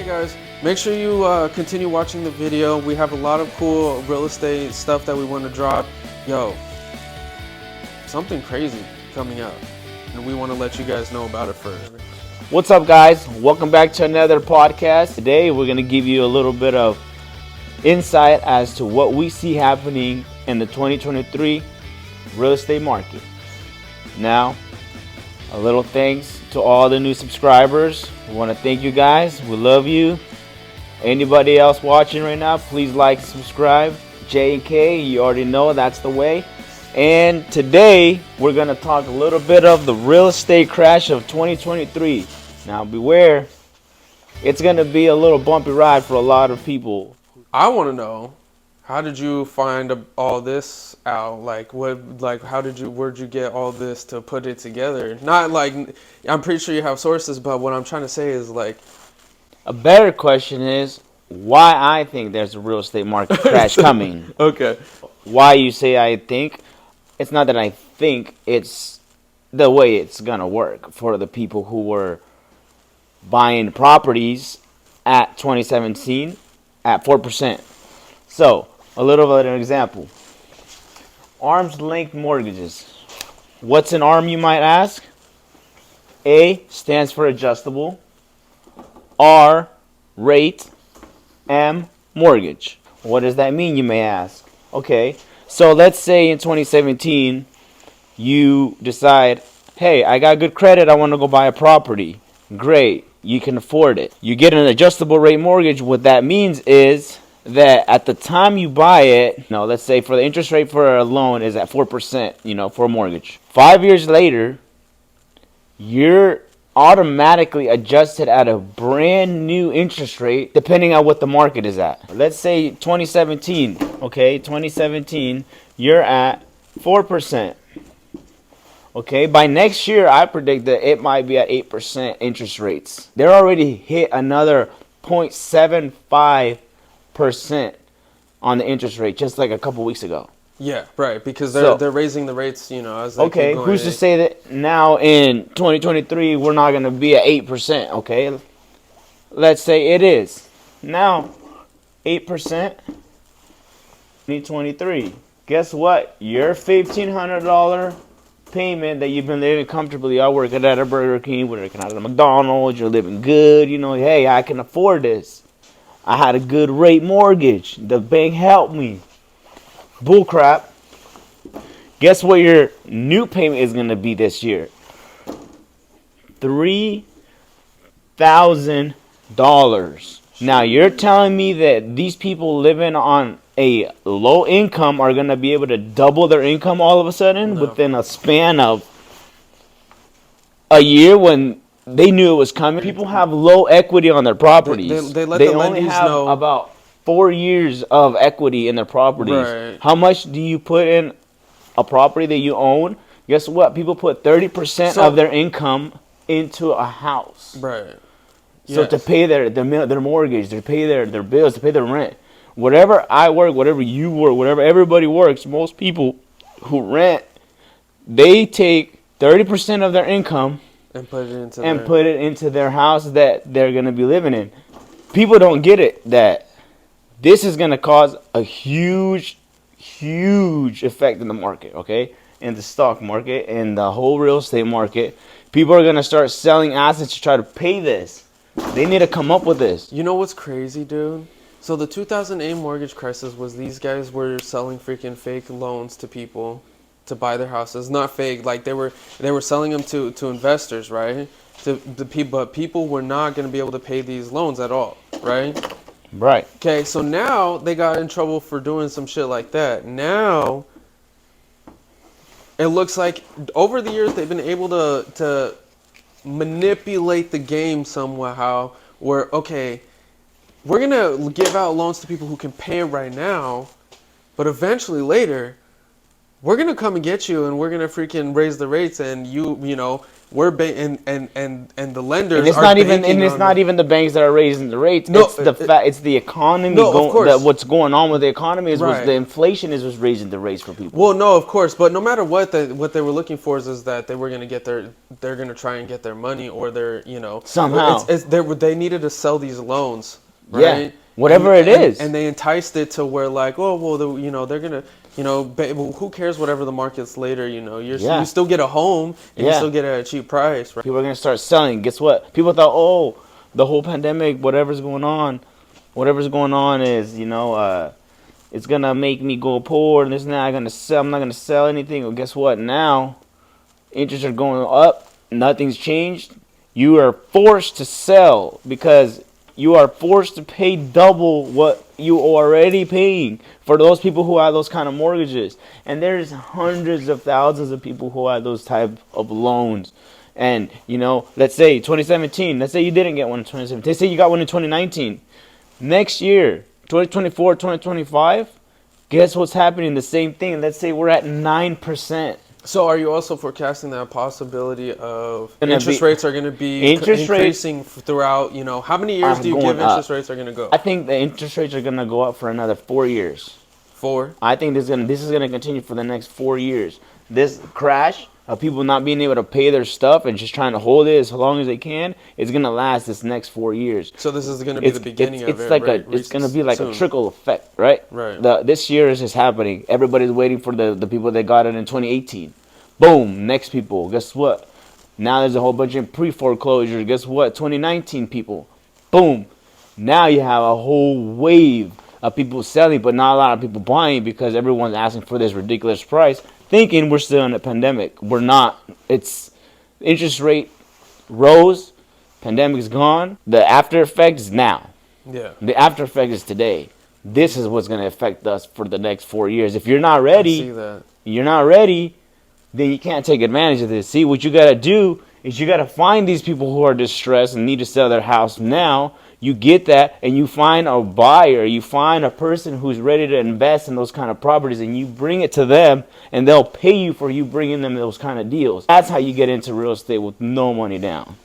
Hey guys, make sure you continue watching the video. We have a lot of cool real estate stuff that we want to drop. Yo, something crazy coming up, and we want to let you guys know about it first. What's up, guys? Welcome back to another podcast. Today we're going to give you a little bit of insight as to what we see happening in the 2023 real estate market. Now, a little thanks to all the new subscribers. We want to thank you guys. We love you. Anybody else watching right now, please like and subscribe. J and K, you already know that's the way. And today we're going to talk a little bit of the real estate crash of 2023. Now beware, it's going to be a little bumpy ride for a lot of people. I want to know, how did you find all this out? Where'd you get all this to put it together? Not like, I'm pretty sure you have sources, but what I'm trying to say is like, a better question is why I think there's a real estate market crash coming. Okay. Why you say I think? It's not that I think, it's the way it's going to work for the people who were buying properties at 2017 at 4%. So, a little bit of an example. Arm's length mortgages. What's an ARM, you might ask? A stands for adjustable. R, rate. M, mortgage. What does that mean, you may ask? Okay, so let's say in 2017, you decide, hey, I got good credit, I want to go buy a property. Great, you can afford it. You get an adjustable rate mortgage. What that means is that at the time you buy it, let's say for the interest rate for a loan is at 4%, for a mortgage. 5 years later, you're automatically adjusted at a brand new interest rate depending on what the market is at. Let's say 2017, okay, 2017, you're at 4%. Okay, by next year, I predict that it might be at 8% interest rates. They're already hit another 0.75% on the interest rate just like a couple weeks ago. Yeah, right, because they're raising the rates, as they okay, keep going. Who's to say that now in 2023 we're not going to be at 8%, okay? Let's say it is. Now, 8%, 2023. Guess what? Your $1,500 payment that you've been living comfortably. You're working at a Burger King, working at a McDonald's, you're living good, hey, I can afford this. I had a good rate mortgage. The bank helped me. Bullcrap. Guess what your new payment is going to be this year? $3,000. Now you're telling me that these people living on a low income are going to be able to double their income all of a sudden within a span of a year when they knew it was coming? People have low equity on their properties. They only have about 4 years of equity in their properties. Right. How much do you put in a property that you own? Guess what? People put 30% of their income into a house. Right. So yes. to pay their mortgage, to pay their bills, to pay their rent. Whatever I work, whatever you work, whatever everybody works, most people who rent, they take 30% of their income and put it into their house that they're going to be living in. People don't get it that this is going to cause a huge effect in the market, okay? In the stock market, in the whole real estate market. People are going to start selling assets to try to pay this. They need to come up with this. You know what's crazy, dude? So the 2008 mortgage crisis was these guys were selling freaking fake loans to people to buy their houses. Not fake, like they were selling them to investors, right? To the people, but people were not going to be able to pay these loans at all, right? Right. Okay, so now they got in trouble for doing some shit like that. Now it looks like over the years they've been able to manipulate the game somehow where, okay, we're going to give out loans to people who can pay right now, but eventually later we're gonna come and get you, and we're gonna freaking raise the rates, and you know, we're and the lenders And it's are not even, banking and it's on not even the banks that are raising the rates. No, It's the fact, it's the economy no, of going. course. That what's going on with the economy is was Right. the inflation is what's raising the rates for people. Well, no, of course, but no matter what, what they were looking for is that they were gonna get they're gonna try and get their money, or their, you know, Somehow. they needed to sell these loans, Yeah. right? Whatever it is. And they enticed it to where like, oh well, you know, they're gonna, you know, well, who cares whatever the market's later, you know, Yeah. you still get a home and you Yeah. still get it at a cheap price, right? People are gonna start selling. Guess what? People thought, oh, the whole pandemic, whatever's going on is, you know, it's gonna make me go poor, and this and that. I'm not gonna sell anything. Well, guess what? Now, interests are going up. Nothing's changed. You are forced to sell because you are forced to pay double what you are already paying for those people who have those kind of mortgages. And there's hundreds of thousands of people who have those type of loans. And, you know, let's say 2017, let's say you didn't get one in 2017. Let's say you got one in 2019. Next year, 2024, 2025, guess what's happening? The same thing. Let's say we're at 9%. So are you also forecasting that possibility of Gonna interest be- rates are going to be Interest rates increasing throughout, you know, how many years are do you going give up. interest rates are going to go? I think the interest rates are going to go up for another 4 years. 4? I think this is gonna continue for the next 4 years. This crash of people not being able to pay their stuff and just trying to hold it as long as they can is gonna last this next 4 years. So this is going to be the beginning of it. Like right? it's gonna be like soon. a trickle effect, right? Right. This year is just happening. Everybody's waiting for the people that got it in 2018. Boom, next people. Guess what? Now there's a whole bunch of pre-foreclosures. Guess what? 2019 people. Boom. Now you have a whole wave of people selling, but not a lot of people buying because everyone's asking for this ridiculous price, thinking we're still in a pandemic. We're not. It's interest rate rose, pandemic's gone. The after effect is now. Yeah. The after effect is today. This is what's going to affect us for the next 4 years. If you're not I ready, see that. then you can't take advantage of this. See, what you got to do is you got to find these people who are distressed and need to sell their house now. You get that, and you find a buyer. You find a person who's ready to invest in those kind of properties, and you bring it to them, and they'll pay you for you bringing them those kind of deals. That's how you get into real estate with no money down.